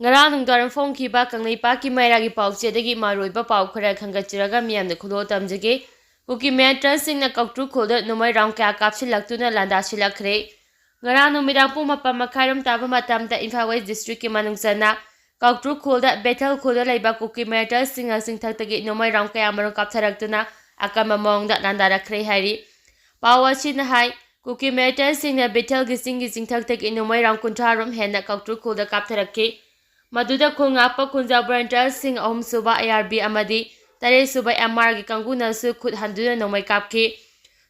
Ngarang nungdaram phongkhiba kangneipa ki mairagi pauchedagi maroiba pau khara khangatiraga miyamna khulo tamjage Kuki militant singna Koutruk khulda Nongmei Round Kaya kapsilaktuna landasilakhre Ngarang numidang pung 4:30 taba matamda Imphal West District ki manungsana Koutruk khulda Bethel khulda leiba Kuki militant singa singthaktagi Nongmei Round Kaya marung kaptharaktuna akama mawngda landarakhre hari pawa china hai Kuki militant singna Bethel gi singthaktagi Nongmei Round Kuntrarom henna Koutruk khulda kaptharakki Maduda khungapa kunja branter sing ahum suba ARB amadi tare suba MR gi kanguna su khut handuna Nongmei kapki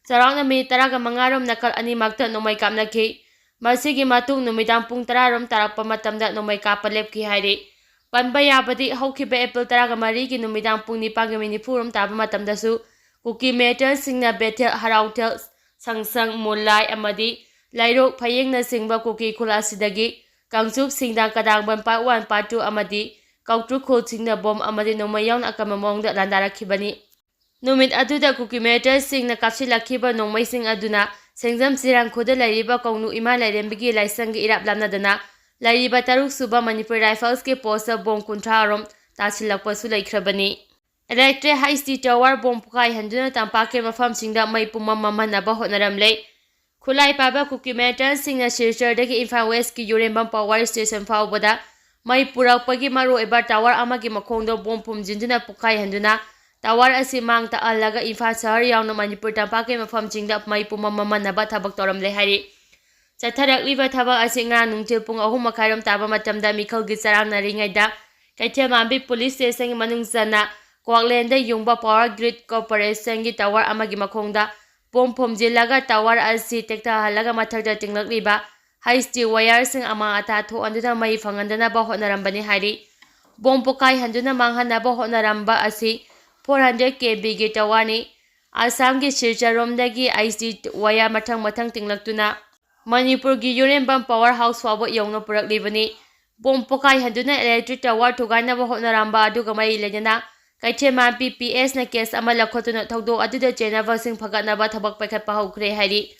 sarangna mi taraga mangarom nakal ani makta Nongmei kapnaki masigi matung numidang pung tararom tarakpa matamda Nongmei kapa lepki hairi panba yabadi haukiba April taraga mari gi numidang pung nipang mini purum taba matamda su Kuki militant singna Bethel harautel sangsang mulai amadi lairok phayengna singba Kuki khula sidagi Kangsup singdang kadang ban part 1 part 2 amadi Koutruk khul singna bom amadi Nongmei yawn akama mawngda landarakhibani numit aduda Kuki militant singna kapsilakhiba Nongmei sing aduna sengjam sirang khoda lairiba kongnu ima lairembigi laisanggi irap lamnadana lairiba taruk suba Manipur Rifles ke post bom kuntrarom tasilakpa su laikhrabani electric high speed tower bom pukai handuna tampake mafam singda mai pumam mamanaba hotnaramle Khulai paba Kuki militant singna Silchar dagi Imphal West ki Yurembam Power Station faubada mai purakpagi maroiba tower amagi makhongdo bom pumjinduna pukai handuna tower asi mangta allaga Imphal sahar yauna Manipur tampake mafam singda mai pumamamanaba thabak toramle hari chatharakliba thabak asi nga nungtil pung 3:30 taba matamda mikhalgi charangna ringaida Kaithel Mambi Police Station gi manungsana Kwaklenda yungba Power Grid Corporation gi tower amagi makhongda bom phomjilaga tower asi tekta halaga mathakda tinglakliba high speed wire sing ama ata tho anduna mai phangandana ba hotnarambani hari bom pokai handuna manghana ba hotnaramba asi 400 kV gi tower ni Assam gi Silchar romdagi IC wire mathang tinglaktuna Manipur gi Yurembam Power House fabo yongna puraklibani bom pokai handuna electric tower thugaina ba hotnaramba aduga mai lejana Kaithel Mambi PS na case ama lakhotuna thogdo aduda chenava sing phagatnaba thabak paikhatpa haukhre hari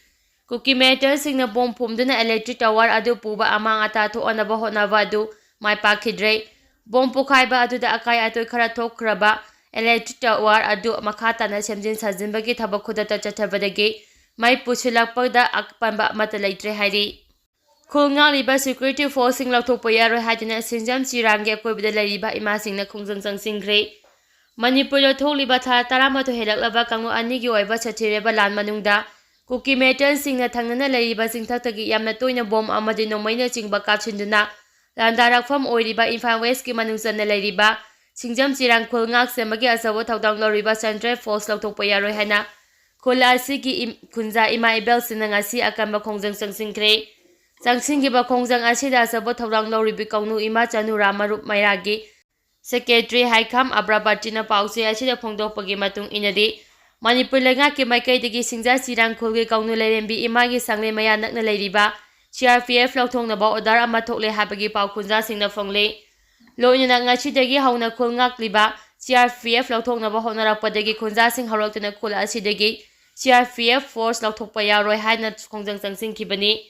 Kuki militant singna bom phumduna electric tower adu puba amang ata thoanaba hotnaba adu mai pakhidre bom pukhaiba aduda akai atoi khara thokhraba electric tower adu makhatana semjin sajinbagi thabak khudata chathabadagi mai puchilakpada akpanba mata leitre hari khulnga security force sing lathokpa yaroi hadina sinjam chirange koibda lariba ima singna khungjang singre Manipur tholiba tha 12 helaklaba kangno ani gi oiba chathireba lan manungda Kuki militant singna thangnana lariba singthaktagi yamna toina bom amadi Nongmeina chingba kapchinduna landarakpham oiriba Imphal West ki manungsana lariba singjam chirang khulngak semagi asabo thaudang loriba Central Force lathokpa yaroi hana khul asi gi khunja ima ibel sinanga si akamba khongjang singre changsingiba khongjang asida asabo thaudang loribi kongnu ima chanura marup mairagi Secretary Haikam Abrabatina Pause asida phongdokpagi matung inadi Manipur lengaki maikaidagi singja sirang khulgi kaungnu lerembi imagi sangle maya nakna leiriba CRPF lauthngnaba order ama thokle habagi paukunja singna phongle loina ngasidagi hauna khulngakliba CRPF lauthngnaba honarakpadagi khunja sing haraktuna khul asidagi CRPF force lauthokpa yaroi haina khongjang changsingkibani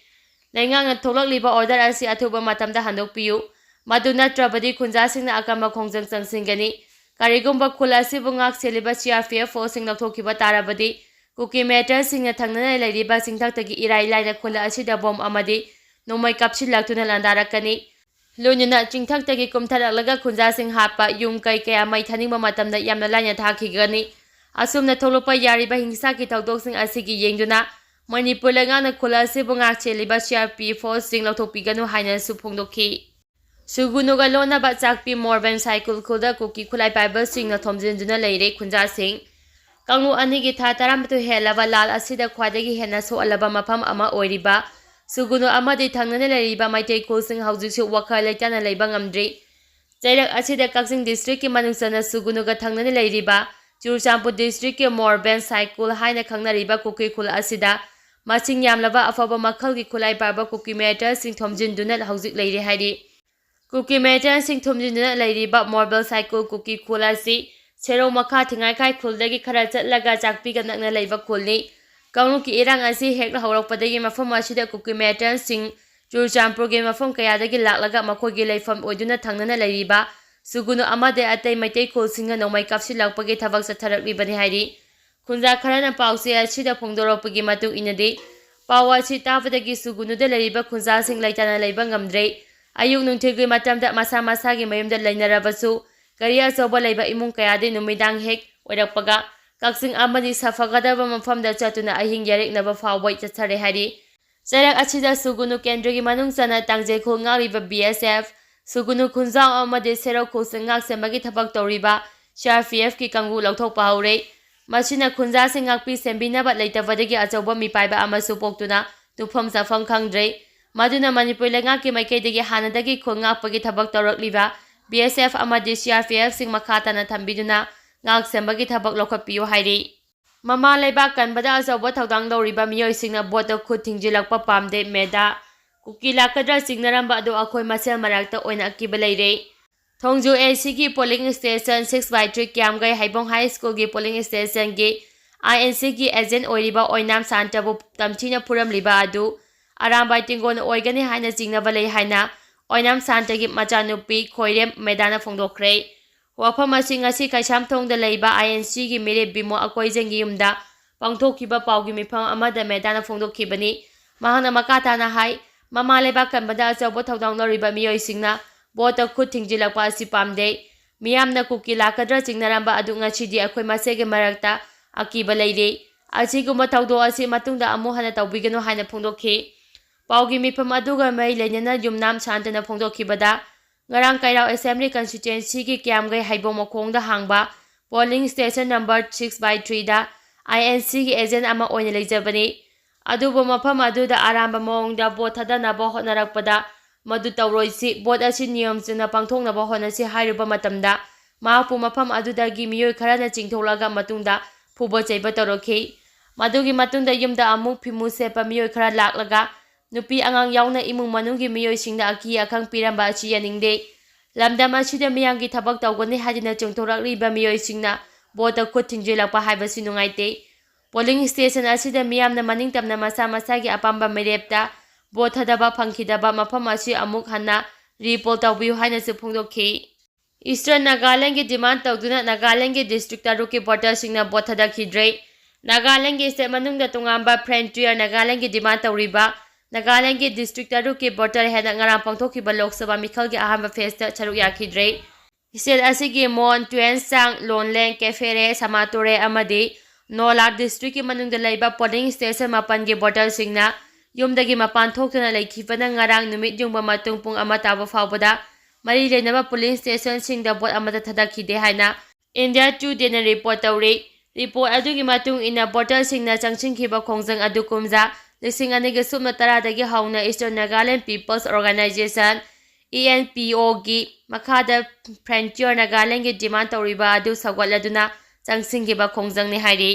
lengang tholakliba order asi athuba matamda handokpiyu Maduna Trabadi Kunja singna akama khongjang changsingani karigumba khulasi bungak seliba CRPF forcing lakthokiba tarabadi Kuki militant singna thangnana leiriba singthaktagi irai laina khula asida bom amadi Nongmei kapsilaktuna landarakani loinana chingthaktagi kumtharaklaga khunja sing hapa yung kai kaya mai thaningba matamda yamna laina thakigani asumna tholopa yariba hingsa ki thawdok sing asigi yengduna Manipur lengana khulasi bungak seliba CRPF forcing laktokpiganu haina su phongdokhi Sugunuga lona ba chakpi morban cycle khuda Kuki khulai bible singna thomjinduna leire khunja sing kangnu anigi tha taramtu helaba lal asida khwadagi hena so alaba mafam ama oiriba sugunu amadi thangnane leiriba maitei khul sing haujisu wakha leitana leiba ngamdri chairak asida Kaksing district ki manungsana sugunuga thangnane leiriba Churchampur district ki morban cycle haina khangnariba Kuki khul asida masing yamlaba afaba makhalgi khulai bible Kuki militant sing thomjinduna haujik leire hairi Kuki militant sing thomjinduna leiriba marble cycle Kuki khul asi sero makha thingai khai khuldagi khara chatlaga chakpi ga nakna leiba khulni kangnu ki irang asi hekla haurakpadagi mafam asida Kuki militant sing ꯆꯨꯔꯆꯥꯟꯄꯨꯔꯒꯤ ꯃꯐꯝ ꯀꯌꯥꯗꯒꯤ ꯂꯥꯛꯂꯒ ꯃꯈꯣꯏꯒꯤ ꯂꯩꯐꯝ ꯑꯣꯏꯗꯨꯅ ꯊꯪꯅꯅ ꯂꯩꯔꯤꯕ ꯁꯨꯒꯨꯅꯨ ꯑꯃꯗꯤ ꯑꯇꯩ ꯃꯩꯇꯩ ꯈꯨꯜꯁꯤꯡꯅ ꯅꯣꯡꯃꯩ ꯀꯥꯞꯁꯤꯜꯂꯛꯄꯒꯤ ꯊꯕꯛ ꯆꯠꯊꯔꯛꯂꯤꯕꯅꯤ ꯍꯥꯏꯔꯤ꯫ ꯈꯨꯟꯖꯥ ꯈꯔꯅ ꯄꯥꯎꯆꯦ ꯑꯁꯤꯗ ꯐꯣꯡꯗꯣꯔꯛꯄꯒꯤ ꯃꯇꯨꯡ ꯏꯟꯅꯗꯤ ꯄꯥꯎ ꯑꯁꯤ ꯇꯥꯕꯗꯒꯤ ꯁꯨꯒꯨꯅꯨꯗ ꯂꯩꯔꯤꯕ ꯈꯨꯟꯖꯥꯁꯤꯡ ꯂꯩꯇꯥꯅ ꯂꯩꯕ ꯉꯝꯗ꯭ꯔꯦ꯫ ꯑꯌꯨꯛ ꯅꯨꯡꯊꯤꯜꯒꯤ ꯃꯇꯝꯗ ꯃꯁꯥ ꯃꯁꯥꯒꯤ ꯃꯌꯨꯝꯗ ꯂꯩꯅꯔꯕꯁꯨ ꯒꯥꯔꯤ ꯑꯆꯧꯕ ꯂꯩꯕ ꯏꯃꯨꯡ ꯀꯌꯥꯗꯤ ꯅꯨꯃꯤꯗꯥꯡ ꯍꯦꯛ ꯑꯣꯏꯔꯛꯄꯒ ꯀꯛꯆꯤꯡ ꯑꯃꯗꯤ ꯁꯥꯐꯒꯗꯕ ꯃꯐꯝꯗ ꯆꯠꯇꯨꯅ ꯑꯍꯤꯡ ꯌꯥꯔꯦꯛꯅꯕ ꯐꯥꯎꯕ ꯆꯠꯊꯔꯦ ꯍꯥꯏꯔꯤ꯫ ꯆꯩꯔꯛ ꯑꯁꯤꯗ ꯁꯨꯒꯨꯅꯨ ꯀꯦꯟꯗ꯭ꯔꯒꯤ ꯃꯅꯨꯡ ꯆꯟꯅ ꯇꯥꯡꯖꯩ ꯈꯨꯜ ꯉꯥꯛꯂꯤꯕ BSF, ꯁꯨꯒꯨꯅꯨ ꯈꯨꯟꯖꯥꯎ ꯑꯃꯗꯤ ꯁꯦꯔꯧ ꯈꯨꯜꯁꯤꯡ ꯉꯥꯛ ꯁꯦꯟꯕꯒꯤ ꯊꯕꯛ ꯇꯧꯔꯤꯕ CRPFꯀꯤ ꯀꯥꯡꯕꯨ ꯂꯧꯊꯣꯛꯄ ꯍꯧꯔꯦ꯫ ꯃꯁꯤꯅ ꯈꯨꯟꯖꯥꯁꯤꯡ ꯉꯥꯛꯄꯤ ꯁꯦꯟꯕꯤꯅꯕ ꯂꯩꯇꯕꯗꯒꯤ ꯑꯆꯧꯕ ꯃꯤꯄꯥꯏꯕ ꯑꯃꯁꯨ ꯄꯣꯛꯇꯨꯅ ꯇꯨꯝꯐꯝ ꯆꯥꯐꯝ ꯈꯪꯗ꯭ꯔꯦ꯫ ꯃꯗꯨꯅ ꯃꯅꯤꯄꯨꯔ ꯂꯩꯉꯥꯛꯀꯤ ꯃꯥꯏꯀꯩꯗꯒꯤ ꯍꯥꯟꯅꯗꯒꯤ ꯈꯨꯜ ꯉꯥꯛꯄꯒꯤ ꯊꯕꯛ ꯇꯧꯔꯛꯂꯤꯕ BSF ꯑꯃꯗꯤ CRPFꯁꯤꯡ ꯃꯈꯥ ꯇꯥꯅ ꯊꯝꯕꯤꯗꯨꯅ ꯉꯥꯛ ꯁꯦꯟꯕꯒꯤ ꯊꯕꯛ ꯂꯧꯈꯠꯄꯤꯌꯨ ꯍꯥꯏꯔꯤ꯫ ꯃꯃꯥ ꯂꯩꯕꯥꯛ ꯀꯟꯕꯗ ꯑꯆꯧꯕ ꯊꯧꯗꯥꯡ ꯂꯧꯔꯤꯕ ꯃꯤꯑꯣꯏꯁꯤꯡꯅ ꯚꯣꯠꯇ ꯈꯨꯠ ꯊꯤꯡꯖꯤꯜꯂꯛꯄ ꯄꯥꯝꯗꯦ꯫ ꯃꯦꯗꯥ ꯀꯨꯀꯤ ꯂꯥꯛꯀꯗ꯭ꯔꯥ ꯆꯤꯡꯅꯔꯝꯕ ꯑꯗꯨ ꯑꯩꯈꯣꯏ ꯃꯁꯦꯜ ꯃꯔꯛꯇ ꯑꯣꯏꯅ ꯑꯀꯤꯕ ꯂꯩꯔꯦ꯫ ꯊꯣꯡꯖꯨ ACꯒꯤ ꯄꯣꯂꯤꯡ ꯁ꯭ꯇꯦꯁꯟ 6/3 ꯀ꯭ꯌꯥꯝꯒꯩ ꯍꯩꯕꯣꯡ ꯍꯥꯏ ꯁ꯭ꯀꯨꯜꯒꯤ ꯄꯣꯂꯤꯡ ꯁ꯭ꯇꯦꯁꯟꯒꯤ INCꯒꯤ ꯑꯦꯖꯦꯟꯠ ꯑꯣꯏꯔꯤꯕ ꯑꯣꯏꯅꯥꯝ ꯁꯥꯟꯇꯕꯨ ꯇꯝꯊꯤꯅ ꯐꯨꯔꯝꯂꯤꯕ ꯑꯗꯨ ꯑꯔꯥꯝꯕꯥꯏ ꯇꯤꯡꯒꯣꯟ ꯑꯣꯏꯒꯅꯤ ꯍꯥꯏꯅ ꯆꯤꯡꯅꯕ ꯂꯩ ꯍꯥꯏꯅ ꯑꯣꯏꯅꯥꯝ ꯁꯥꯟꯇꯒꯤ ꯃꯆꯥꯅꯨꯄꯤ ꯈꯣꯏꯔꯦꯝ ꯃꯦꯗꯥꯅ ꯐꯣꯡꯗꯣꯛꯈ꯭ꯔꯦ꯫ ꯋꯥꯐꯝ ꯑꯁꯤ ꯉꯁꯤ ꯀꯩꯁꯥꯝꯊꯣꯡꯗ ꯂꯩꯕ INCꯒꯤ ꯃꯤꯔꯦꯞ ꯕꯤꯃꯣ ꯑꯀꯣꯏꯖꯦꯡꯒꯤ ꯌꯨꯝꯗ ꯄꯥꯡꯊꯣꯛꯈꯤꯕ ꯄꯥꯎꯒꯤ ꯃꯤꯐꯝ ꯑꯃꯗ ꯃꯦꯗꯥꯅ ꯐꯣꯡꯗꯣꯛꯈꯤꯕꯅꯤ꯫ ꯃꯍꯥꯛꯅ ꯃꯈꯥ ꯇꯥꯅ ꯍꯥꯏ, ꯃꯃꯥ ꯂꯩꯕꯥꯛ ꯀꯟꯕꯗ ꯑꯆꯧꯕ ꯊꯧꯗꯥꯡ ꯂꯧꯔꯤꯕ ꯃꯤꯑꯣꯏꯁꯤꯡꯅ ꯚꯣꯠꯇ ꯈꯨꯠ ꯊꯤꯡꯖꯤꯜꯂꯛꯄ ꯑꯁꯤ ꯄꯥꯝꯗꯦ꯫ ꯃꯤꯌꯥꯝꯅ ꯀꯨꯀꯤ ꯂꯥꯛꯀꯗ꯭ꯔꯥ ꯆꯤꯡꯅꯔꯝꯕ ꯑꯗꯨ ꯉꯁꯤꯗꯤ ꯑꯩꯈꯣꯏ ꯃꯁꯦꯜꯒꯤ ꯃꯔꯛꯇ ꯑꯀꯤꯕ ꯂꯩꯔꯦ꯫ ꯑꯁꯤꯒꯨꯝꯕ ꯊꯧꯗꯣꯛ ꯑꯁꯤ ꯃꯇꯨꯡꯗ ꯑꯃꯨꯛ ꯍꯟꯅ ꯇꯧꯕꯤꯒꯅꯨ ꯍꯥꯏꯅ ꯐꯣꯡꯗꯣꯛꯈꯤ꯫ ꯄꯥꯎꯒꯤ ꯃꯤꯐꯝ ꯑꯗꯨꯒ ꯃꯔꯤ ꯂꯩꯅꯅ ꯌꯨꯝꯅꯥꯝ ꯁꯥꯟꯇꯅ ꯐꯣꯡꯗꯣꯛꯈꯤꯕꯗ ꯉꯔꯥꯡ ꯀꯩꯔꯥꯎ ꯑꯦꯁꯦꯝꯕ꯭ꯂꯤ ꯀꯟꯁꯇꯤꯇ꯭ꯌꯨꯑꯦꯟꯁꯤꯒꯤ ꯀ꯭ꯌꯥꯝꯒꯩ ꯍꯩꯕꯣꯡ ꯃꯈꯣꯡꯗ ꯍꯥꯡꯕ ꯄꯣꯂꯤꯡ ꯁ꯭ꯇꯦꯁꯟ ꯅꯝꯕꯔ 6/3ꯗ INCꯒꯤ ꯑꯦꯖꯦꯟꯠ ꯑꯃ ꯑꯣꯏꯅ ꯂꯩꯖꯕꯅꯤ꯫ ꯑꯗꯨꯕꯨ ꯃꯐꯝ ꯑꯗꯨꯗ ꯑꯔꯥꯟꯕ ꯃꯑꯣꯡꯗ ꯚꯣꯠ ꯊꯥꯗꯅꯕ ꯍꯣꯠꯅꯔꯛꯄꯗ ꯃꯗꯨ ꯇꯧꯔꯣꯏꯁꯤ, ꯚꯣꯠ ꯑꯁꯤ ꯅꯤꯌꯣꯝ ꯆꯨꯝꯅ ꯄꯥꯡꯊꯣꯛꯅꯕ ꯍꯣꯠꯅꯁꯤ ꯍꯥꯏꯔꯨꯕ ꯃꯇꯝꯗ ꯃꯍꯥꯛꯄꯨ ꯃꯐꯝ ꯑꯗꯨꯗꯒꯤ ꯃꯤꯑꯣꯏ ꯈꯔꯅ ꯆꯤꯡꯊꯣꯛꯂꯒ ꯃꯇꯨꯡꯗ ꯐꯨꯕ ꯆꯩꯕ ꯇꯧꯔꯛꯈꯤ꯫ ꯃꯗꯨꯒꯤ ꯃꯇꯨꯡꯗ ꯌꯨꯝꯗ ꯑꯃꯨꯛ ꯐꯤꯃꯨ ꯁꯦꯠꯄ ꯃꯤꯑꯣꯏ ꯈꯔ ꯂꯥꯛꯂꯒ ꯅꯨꯄꯤ ꯑꯉꯥꯡ ꯌꯥꯎꯅ ꯏꯃꯨꯡ ꯃꯅꯨꯡꯒꯤ ꯃꯤꯑꯣꯏꯁꯤꯡꯗ ꯑꯀꯤ ꯑꯈꯪ ꯄꯤꯔꯝꯕ ꯑꯁꯤ ꯌꯥꯅꯤꯡꯗꯦ꯫ ꯂꯝꯗꯝ ꯑꯁꯤꯗ ꯃꯤꯌꯥꯝꯒꯤ ꯊꯕꯛ ꯇꯧꯒꯅꯤ ꯍꯥꯏꯗꯨꯅ ꯆꯣꯡꯊꯣꯔꯛꯂꯤꯕ ꯃꯤꯑꯣꯏꯁꯤꯡꯅ ꯚꯣꯠꯇ ꯈꯨꯠ ꯊꯤꯡꯖꯤꯜꯂꯛꯄ ꯍꯥꯏꯕꯁꯤ ꯅꯨꯡꯉꯥꯏꯇꯦ꯫ ꯄꯣꯂꯤꯡ ꯁ꯭ꯇꯦꯁꯟ ꯑꯁꯤꯗ ꯃꯤꯌꯥꯝꯅ ꯃꯅꯤꯡꯇꯝꯅ ꯃꯁꯥ ꯃꯁꯥꯒꯤ ꯑꯄꯥꯝꯕ ꯃꯤꯔꯦꯞꯇ ꯚꯣꯠ ꯊꯥꯗꯕ ꯐꯪꯈꯤꯗꯕ ꯃꯐꯝ ꯑꯁꯤ ꯑꯃꯨꯛ ꯍꯟꯅ ꯔꯤꯄꯣꯜ ꯇꯧꯕꯤꯌꯨ ꯍꯥꯏꯅꯁꯨ ꯐꯣꯡꯗꯣꯛꯈꯤ꯫ ꯏꯁꯇꯔꯟ ꯅꯥꯒꯥꯂꯦꯟꯗꯒꯤ ꯗꯤꯃꯥꯟ ꯇꯧꯗꯨꯅ ꯅꯥꯒꯥꯂꯦꯟꯗꯒꯤ ꯗꯤꯁꯇ꯭ꯔꯤꯛ 3ꯀꯤ ꯚꯣꯇꯔꯁꯤꯡꯅ ꯚꯣꯠ ꯊꯥꯗꯈꯤꯗ꯭ꯔꯦ꯫ ꯅꯥꯒꯥꯂꯦꯟꯗꯒꯤ ꯁ꯭ꯇꯦꯠ ꯃꯅꯨꯡꯗ ꯇꯣꯉꯥꯟꯕ ꯐ꯭ꯔꯟꯇꯤꯌꯔ ꯅꯥꯒꯥꯂꯦꯟꯗꯒꯤ ꯗꯤꯃꯥꯟ ꯇꯧꯔꯤꯕ ꯅꯥꯒꯥꯂꯦꯟꯗꯒꯤ ꯗꯤꯁꯇ꯭ꯔꯤꯛ 3ꯀꯤ ꯚꯣꯇꯔ ꯍꯦꯟꯅ ꯉꯔꯥꯡ ꯄꯥꯡꯊꯣꯛꯈꯤꯕ ꯂꯣꯛ ꯁꯚꯥ ꯃꯤꯈꯜꯒꯤ ꯑꯍꯥꯟꯕ ꯐꯦꯖꯗ ꯁꯔꯨꯛ ꯌꯥꯈꯤꯗ꯭ꯔꯦ꯫ ꯁ꯭ꯇꯦꯠ ꯑꯁꯤꯒꯤ ꯃꯣꯟ, ꯇꯨꯌꯦꯟꯆꯥꯡ, ꯂꯣꯟꯂꯦꯡ, ꯀꯦꯐꯦꯔꯦ, ꯁꯃꯥꯇꯣꯔꯦ ꯑꯃꯗꯤ ꯅꯣꯂꯥ ꯗꯤꯁꯇ꯭ꯔꯤꯛꯀꯤ ꯃꯅꯨꯡꯗ ꯂꯩꯕ ꯄꯣꯂꯤꯡ ꯁ꯭ꯇꯦꯁꯟ 8ꯒꯤ ꯚꯣꯇꯔꯁꯤꯡꯅ ꯌꯨꯝꯗꯒꯤ ꯃꯄꯥꯟ ꯊꯣꯛꯇꯨꯅ ꯂꯩꯈꯤꯕꯅ ꯉꯔꯥꯡ ꯅꯨꯃꯤꯠ ꯌꯨꯡꯕ ꯃꯇꯨꯡ ꯄꯨꯡ 1 ꯇꯥꯕ ꯐꯥꯎꯕꯗ ꯃꯔꯤ ꯂꯩꯅꯕ ꯄꯣꯂꯤꯡ ꯁ꯭ꯇꯦꯁꯟꯁꯤꯡꯗ ꯚꯣꯠ ꯑꯃꯠꯇ ꯊꯥꯗꯈꯤꯗꯦ ꯍꯥꯏꯅ ꯏꯟꯗꯤꯌꯥ ꯇꯨꯗꯦꯅ ꯔꯤꯄꯣꯔꯠ ꯇꯧꯔꯤ꯫ ꯔꯤꯄꯣꯔꯠ ꯑꯗꯨꯒꯤ ꯃꯇꯨꯡ ꯏꯟꯅ ꯚꯣꯇꯔꯁꯤꯡꯅ ꯆꯪꯁꯤꯟꯈꯤꯕ ꯈꯣꯡꯖꯪ ꯑꯗꯨ ꯀꯨꯝꯖꯥ 2010ꯗꯒꯤ ꯍꯧꯅ ꯏꯁꯇꯔꯟ ꯅꯥꯒꯥꯂꯦꯟ ꯄꯤꯄꯜꯁ ꯑꯣꯔꯒꯅꯥꯏꯖꯦꯁꯟ (ENPO)ꯒꯤ ꯃꯈꯥꯗ ꯐ꯭ꯔꯟꯇꯤꯌꯔ ꯅꯥꯒꯥꯂꯦꯟꯗꯒꯤ ꯗꯤꯃꯥꯟ ꯇꯧꯔꯤꯕ ꯑꯗꯨ ꯁꯧꯒꯠꯂꯗꯨꯅ ꯆꯪꯁꯤꯟꯈꯤꯕ ꯈꯣꯡꯖꯪꯅꯤ ꯍꯥꯏꯔꯤ꯫